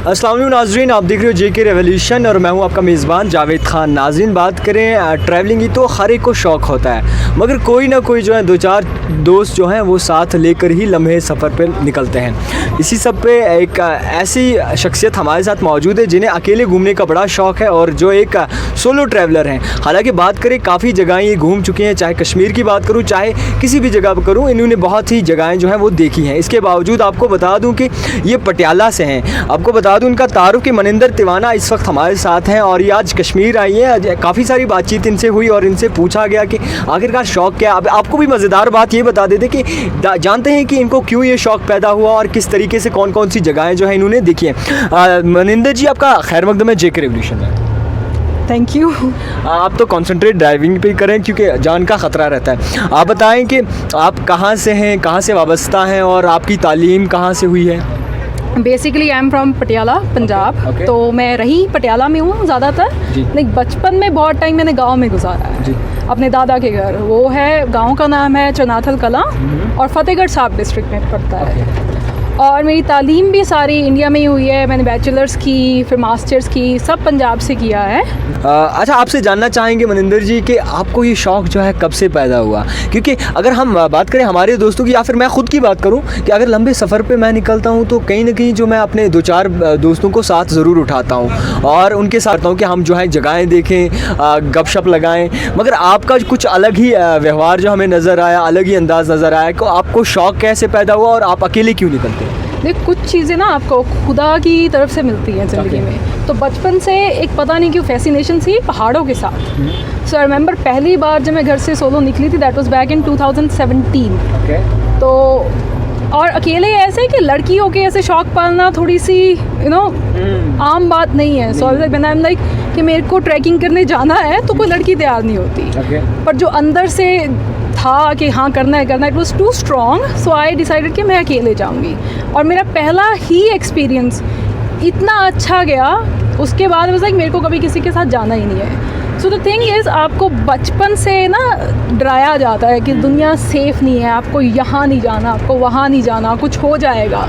अस्सलाम वालेकुम नाज़रीन, आप देख रहे हो जेके रेवोल्यूशन और मैं हूं आपका मेज़बान जावेद खान। नाज़रीन, बात करें ट्रैवलिंग की तो हर एक को शौक़ होता है, मगर कोई ना कोई जो है दो चार दोस्त जो हैं वो साथ लेकर ही लम्हे सफ़र पे निकलते हैं। इसी सब पे एक ऐसी शख्सियत हमारे साथ मौजूद है जिन्हें अकेले घूमने का बड़ा शौक़ है और जो एक सोलो ट्रैवलर हैं। हालांकि बात करें काफ़ी जगहें ये घूम चुके हैं, चाहे कश्मीर की बात करूँ चाहे किसी भी जगह पर करूँ, इन्होंने बहुत ही जगहें जो हैं वो देखी हैं। इसके बावजूद आपको बता दूँ कि ये पटियाला से हैं। आपको बता दूं उनका तारुफ कि मनिंदर तिवाना इस वक्त हमारे साथ हैं और ये आज कश्मीर आई है। काफ़ी सारी बातचीत इनसे हुई और इनसे पूछा गया कि आखिरकार शौक़ क्या है। आपको भी मज़ेदार बात ये बता देते कि जानते हैं कि इनको क्यों ये शौक़ पैदा हुआ और किस तरीके से कौन कौन सी जगहें जो हैं इन्होंने देखी हैं। मनिंदर जी, आपका खैर मकदम है जेके रेवोल्यूशन में। Thank you. आप तो कॉन्सेंट्रेट ड्राइविंग पे करें क्योंकि जान का ख़तरा रहता है। आप बताएं कि आप कहाँ से हैं, कहाँ से वाबस्ता हैं और आपकी तालीम कहाँ से हुई है। Basically I am from Patiala, Punjab. Okay. तो मैं रही पटियाला में हूँ ज़्यादातर, लेकिन बचपन में बहुत टाइम मैंने गांव में गुजारा है अपने दादा के घर। वो है, गांव का नाम है चनाथल कलां और फतेहगढ़ साहब डिस्ट्रिक्ट में पड़ता है। और मेरी तालीम भी सारी इंडिया में ही हुई है। मैंने बैचलर्स की, फिर मास्टर्स की, सब पंजाब से किया है। अच्छा, आपसे जानना चाहेंगे मनिंदर जी कि आपको ये शौक़ जो है कब से पैदा हुआ? क्योंकि अगर हम बात करें हमारे दोस्तों की या फिर मैं ख़ुद की बात करूं कि अगर लंबे सफ़र पे मैं निकलता हूं तो कहीं ना कहीं जो मैं अपने दो चार दोस्तों को साथ ज़रूर उठाता हूं और उनके साथ हूँ कि हम जो है जगहें देखें, गपशप लगाएं। मगर आपका कुछ अलग ही व्यवहार जो हमें नज़र आया, अलग ही अंदाज़ नज़र आया कि आपको शौक़ कैसे पैदा हुआ और आप अकेले क्यों निकलते हैं? देख, कुछ चीज़ें ना आपको खुदा की तरफ से मिलती हैं ज़िंदगी में। तो बचपन से एक पता नहीं क्यों फैसिनेशन थी पहाड़ों के साथ। सो आई रिमेंबर पहली बार जब मैं घर से सोलो निकली थी, दैट वाज बैक इन 2017। तो और अकेले ऐसे कि लड़कियों के ऐसे शौक़ पालना थोड़ी सी आम बात नहीं है। सो आई एम लाइक कि मेरे को ट्रैकिंग करने जाना है तो कोई लड़की तैयार नहीं होती। पर जो अंदर से था कि हाँ करना है, it was too strong. So I decided कि मैं अकेले जाऊँगी और मेरा पहला ही एक्सपीरियंस इतना अच्छा गया। उसके बाद वाज लाइक मेरे को कभी किसी के साथ जाना ही नहीं है। सो द थिंग इज़, आपको बचपन से ना डराया जाता है कि दुनिया सेफ़ नहीं है, आपको यहाँ नहीं जाना, आपको वहाँ नहीं जाना, कुछ हो जाएगा।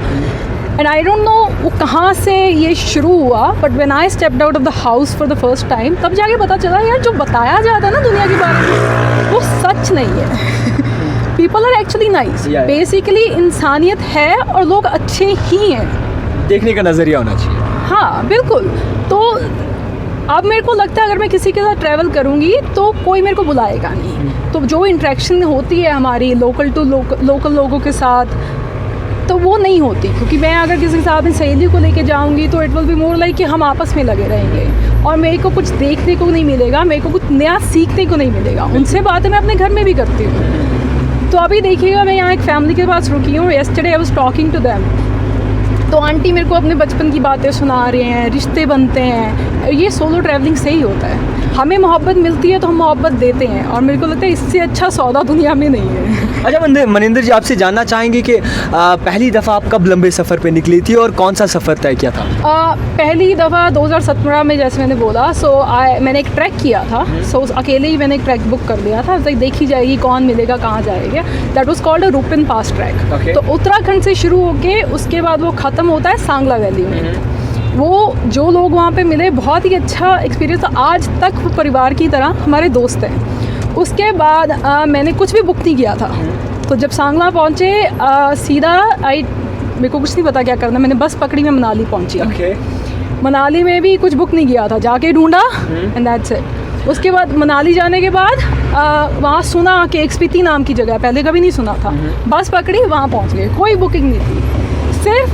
एंड आई डोंट नो वो कहाँ से ये शुरू हुआ, but when I stepped out of the house for the first time, तब जाके पता चला यार जो बताया जाता है ना दुनिया के बारे में वो सच नहीं है। People are actually nice. Basically इंसानियत है और लोग अच्छे ही हैं। देखने का नज़रिया होना चाहिए। हाँ बिल्कुल। तो अब मेरे को लगता है अगर मैं किसी के साथ ट्रैवल करूँगी तो कोई मेरे को बुलाएगा नहीं। तो जो इंटरेक्शन होती है हमारी लोकल टू लोकल लोगों के साथ, तो वो नहीं होती। क्योंकि मैं अगर किसी के साथ सहेली को लेके जाऊँगी तो it will be more like कि हम आपस में लगे रहेंगे और मेरे को कुछ देखने को नहीं मिलेगा, मेरे को कुछ नया सीखने को नहीं मिलेगा। उनसे बातें मैं अपने घर में भी करती हूँ। तो अभी देखिएगा, मैं यहाँ एक फैमिली के पास रुकी हूँ। Yesterday I was talking to them. तो आंटी मेरे को अपने बचपन की बातें सुना रहे हैं, रिश्ते बनते हैं। ये सोलो ट्रैवलिंग से ही होता है। हमें मोहब्बत मिलती है तो हम मोहब्बत देते हैं और मेरे को लगता है इससे अच्छा सौदा दुनिया में नहीं है। अच्छा मनिंदर जी, आपसे जानना चाहेंगे कि पहली दफ़ा आप कब लंबे सफ़र पे निकली थी और कौन सा सफ़र तय किया था? पहली दफ़ा 2017 में, जैसे मैंने बोला। मैंने एक ट्रैक किया था। अकेले ही मैंने एक ट्रैक बुक कर लिया था। देखी जाएगी कौन मिलेगा, कहाँ जाएगा। That was called a Rupin pass track. तो उत्तराखंड से शुरू होके उसके बाद वो ख़त्म होता है सांगला वैली में। वो जो लोग वहाँ पे मिले, बहुत ही अच्छा एक्सपीरियंस। आज तक वो परिवार की तरह हमारे दोस्त हैं। उसके बाद मैंने कुछ भी बुक नहीं किया था। तो जब सांगला पहुँचे सीधा मेरे को कुछ नहीं पता क्या करना, मैंने बस पकड़ी, मैं मनाली पहुँची। मनाली में भी कुछ बुक नहीं किया था, जाके ढूंढा एंड दैट्स इट। उसके बाद मनाली जाने के बाद वहाँ सुना कि एक स्पीति नाम की जगह है, पहले कभी नहीं सुना था। बस पकड़ी, वहाँ पहुँच गए, कोई बुकिंग नहीं थी। सिर्फ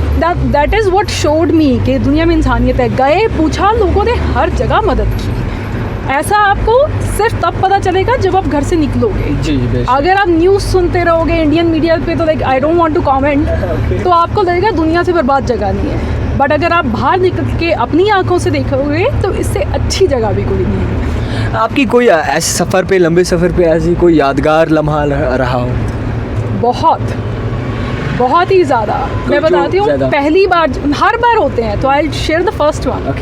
that is what showed me कि दुनिया में इंसानियत है। गए, पूछा, लोगों ने हर जगह मदद की। ऐसा आपको सिर्फ तब पता चलेगा जब आप घर से निकलोगे। अगर आप न्यूज़ सुनते रहोगे इंडियन मीडिया पे तो like I don't want to comment, तो आपको लगेगा दुनिया से बर्बाद जगह नहीं है। बट अगर आप बाहर निकल के अपनी आंखों से देखोगे तो इससे अच्छी जगह भी कोई नहीं है। आपकी कोई ऐसे सफ़र पे, लंबे सफ़र पे ऐसी कोई यादगार लम्हा रहा हो? बहुत ही ज़्यादा। मैं बताती हूँ, पहली बार, हर बार होते हैं, तो I share the first one.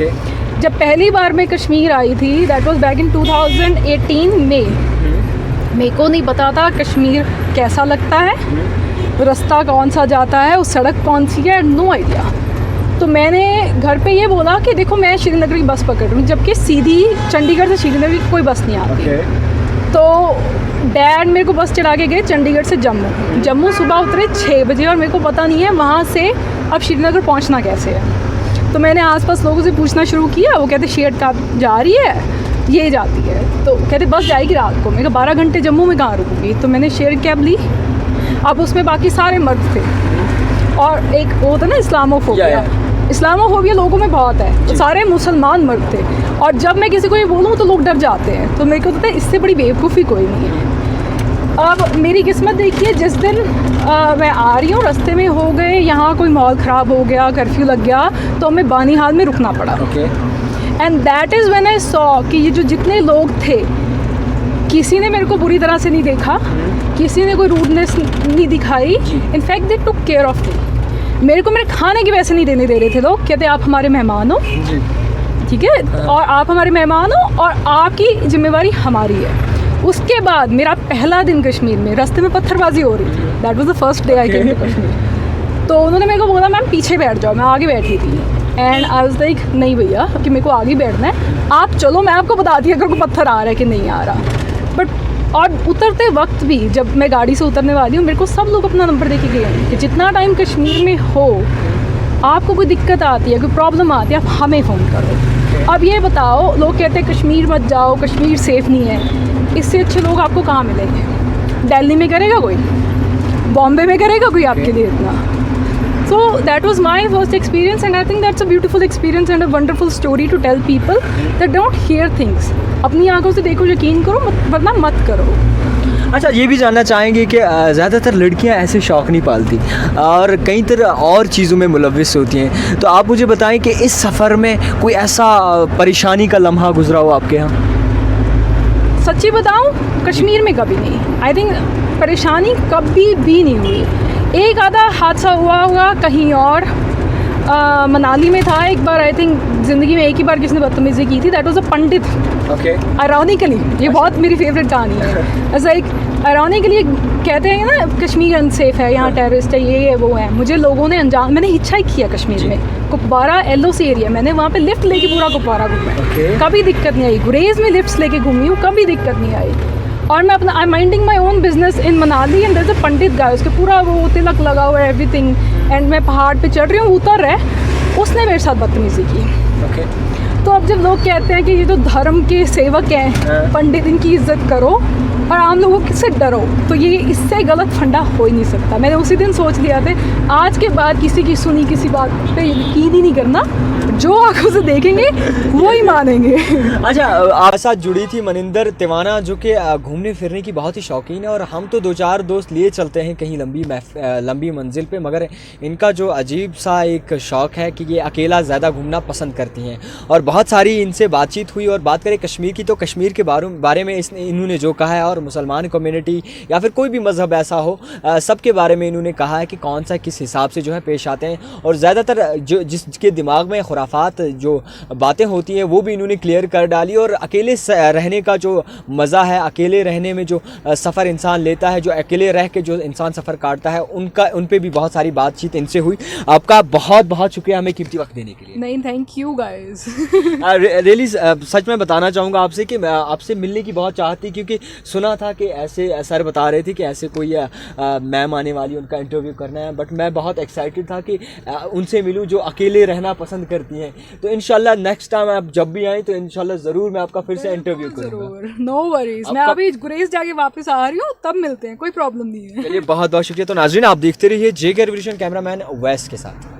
जब पहली बार मैं कश्मीर आई थी, दैट वाज बैक इन 2018 में। मेरे को नहीं पता था कश्मीर कैसा लगता है, रास्ता कौन सा जाता है, उस सड़क कौन सी है, नो आइडिया। तो मैंने घर पे ये बोला कि देखो मैं श्रीनगर की बस पकड़ रही हूँ, जबकि सीधी चंडीगढ़ से श्रीनगर की कोई बस नहीं आती। तो डैड मेरे को बस चढ़ा के गए चंडीगढ़ से जम्मू सुबह उतरे 6 बजे, और मेरे को पता नहीं है वहाँ से अब श्रीनगर पहुँचना कैसे है। तो मैंने आसपास लोगों से पूछना शुरू किया, वो कहते शेयर कैब जा रही है, ये जाती है। तो कहते बस जाएगी रात को। मैं 12 घंटे जम्मू में कहाँ रुकूँगी, तो मैंने शेयर कैब ली। अब उसमें बाकी सारे मर्द थे, और एक वो होता ना इस्लामोफोबिया, इस्लामोफोबिया लोगों में बहुत है, तो सारे मुसलमान मर्द थे। और जब मैं किसी को ये बोलूँ तो लोग डर जाते हैं, तो मेरे को लगता है इससे बड़ी बेवकूफ़ी कोई नहीं है। अब मेरी किस्मत देखिए, जिस दिन मैं आ रही हूँ, रास्ते में हो गए यहाँ कोई माहौल ख़राब हो गया, कर्फ्यू लग गया, तो हमें बानीहाल में रुकना पड़ा। And that is when I saw कि ये जो जितने लोग थे, किसी ने मेरे को बुरी तरह से नहीं देखा, किसी ने कोई रूडनेस नहीं दिखाई। In fact they took care of me. मेरे को मेरे खाने के पैसे नहीं देने दे रहे थे लोग, कहते आप हमारे मेहमान हो, ठीक है, और आप हमारे मेहमान हो और आपकी जिम्मेवारी हमारी है। उसके बाद मेरा पहला दिन कश्मीर में, रास्ते में पत्थरबाजी हो रही थी। That was the first day I came to Kashmir. तो उन्होंने मेरे को बोला मैम पीछे बैठ जाओ, मैं आगे बैठी थी। एंड आई वाज लाइक नहीं भैया कि मेरे को आगे बैठना है, आप चलो, मैं आपको बताती हूँ अगर कोई पत्थर आ रहा है कि नहीं आ रहा। बट और उतरते वक्त भी जब मैं गाड़ी से उतरने वाली हूँ, मेरे को सब लोग अपना नंबर दे के गए हैं कि जितना टाइम कश्मीर में हो, आपको कोई दिक्कत आती है, कोई प्रॉब्लम आती है, आप हमें फ़ोन करो। अब ये बताओ, लोग कहते हैं कश्मीर मत जाओ, कश्मीर सेफ़ नहीं है, इससे अच्छे लोग आपको कहाँ मिलेंगे? दिल्ली में करेगा कोई, बॉम्बे में करेगा कोई आपके लिए इतना? So that was my first experience, and I think that's a beautiful experience and a wonderful story to tell people that don't hear things. अपनी आंखों से देखो, यकीन करो, वरना मत करो। अच्छा, ये भी जानना चाहेंगे कि ज़्यादातर लड़कियां ऐसे शौक़ नहीं पालती और कई तरह और चीज़ों में मुलव्विस होती हैं, तो आप मुझे बताएं कि इस सफ़र में कोई ऐसा परेशानी का लम्हा गुजरा हो आपके यहाँ? सच्ची बताऊँ, कश्मीर में कभी नहीं। आई थिंक परेशानी कभी भी नहीं हुई। एक आधा हादसा हुआ होगा कहीं और, मनाली में था एक बार, आई थिंक ज़िंदगी में एक ही बार किसी ने बदतमीज़ी की थी, that was a Pandit. Ironically, ये बहुत मेरी फेवरेट कहानी है। ऐसा एक आयरॉनिकली कहते हैं ना कश्मीर अनसेफ है, यहाँ टेररिस्ट है, ये वो है। मुझे लोगों ने अनजान, मैंने हिचहाइक किया कश्मीर में, कुपवारा LOC एरिया, मैंने वहाँ पे लिफ्ट लेके पूरा कुपवारा घूमा है, कभी दिक्कत नहीं आई। गुरेज में लिफ्ट्स लेके घूमी हूँ, कभी दिक्कत नहीं आई। और मैं अपना I minding my own business in Manali, and there is a pandit guy, उसके पूरा वो तिलक लगा हुआ है, एवरीथिंग, एंड मैं पहाड़ पे चढ़ रही हूँ, उतर रहा है, उसने मेरे साथ बदतमीज़ी की। तो अब जब लोग कहते हैं कि ये तो धर्म के सेवक हैं, पंडित, इनकी इज्जत करो और आम लोगों से डरो, तो ये इससे गलत फंडा हो ही नहीं सकता। मैंने उसी दिन सोच लिया था, आज के बाद किसी की सुनी किसी बात पे यकीन ही नहीं करना, जो आंखों से देखेंगे वो ही मानेंगे। अच्छा, आपके साथ जुड़ी थी मनिंदर तिवाना, जो कि घूमने फिरने की बहुत ही शौकीन है, और हम तो 2-4 दोस्त लिए चलते हैं कहीं लंबी मंजिल पे, मगर इनका जो अजीब सा एक शौक़ है कि ये अकेला ज़्यादा घूमना पसंद करती हैं। और बहुत सारी इनसे बातचीत हुई, और बात करें कश्मीर की, तो कश्मीर के बारे में इन्होंने जो कहा है, और मुसलमान कम्युनिटी या फिर कोई भी मज़हब ऐसा हो, सबके बारे में इन्होंने कहा है कि कौन सा किस हिसाब से जो है पेश आते हैं, और ज़्यादातर जो जिसके दिमाग में खुराफात जो बातें होती हैं वो भी इन्होंने क्लियर कर डाली। और अकेले रहने का जो मज़ा है, अकेले रहने में जो सफ़र इंसान लेता है, जो अकेले रह के जो इंसान सफ़र काटता है, उन पे भी बहुत सारी बातचीत इनसे हुई। आपका बहुत बहुत शुक्रिया हमें कीमती वक्त देने के लिए। नहीं, थैंक यू गाइस। रियली सच में बताना चाहूँगा आपसे कि मैं आपसे मिलने की बहुत चाहत थी, क्योंकि सुना था कि ऐसे सर बता रहे थे कि ऐसे कोई मैम आने वाली, उनका इंटरव्यू करना है, बट मैं बहुत एक्साइटेड था कि उनसे मिलूं जो अकेले रहना पसंद करती हैं। तो इंशाल्लाह नेक्स्ट टाइम आप जब भी आएँ तो इंशाल्लाह ज़रूर मैं आपका फिर से इंटरव्यू करूँगा। नो वरीज, मैं अभी गुरेज जाके वापस आ रही हूँ, तब मिलते हैं, कोई प्रॉब्लम नहीं है। चलिए, बहुत बहुत शुक्रिया। तो नाज़रीन, आप देखते रहिए JK रिवोल्यूशन, कैमरामैन वैस के साथ।